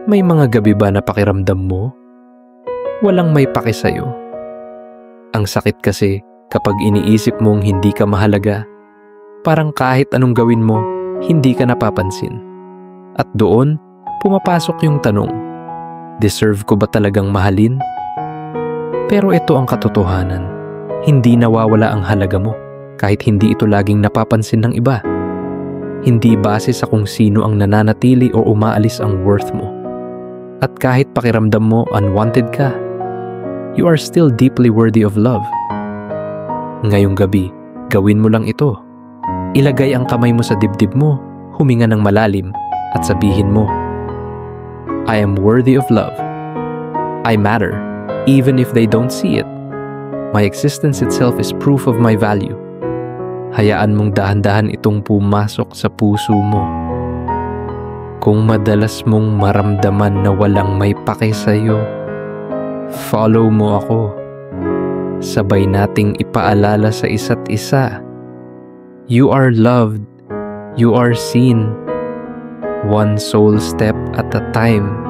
May mga gabi ba na pakiramdam mo walang may pake sa'yo? Ang sakit kasi kapag iniisip mong hindi ka mahalaga, parang kahit anong gawin mo, hindi ka napapansin. At doon, pumapasok yung tanong, deserve ko ba talagang mahalin? Pero ito ang katotohanan, hindi nawawala ang halaga mo kahit hindi ito laging napapansin ng iba. Hindi base sa kung sino ang nananatili o umaalis ang worth mo. At kahit pakiramdam mo unwanted ka, you are still deeply worthy of love. Ngayong gabi, gawin mo lang ito. Ilagay ang kamay mo sa dibdib mo, huminga ng malalim, at sabihin mo, I am worthy of love. I matter, even if they don't see it. My existence itself is proof of my value. Hayaan mong dahan-dahan itong pumasok sa puso mo. Kung madalas mong maramdaman na walang may pake sa'yo, follow mo ako. Sabay nating ipaalala sa isa't isa. You are loved. You are seen. One soul step at a time.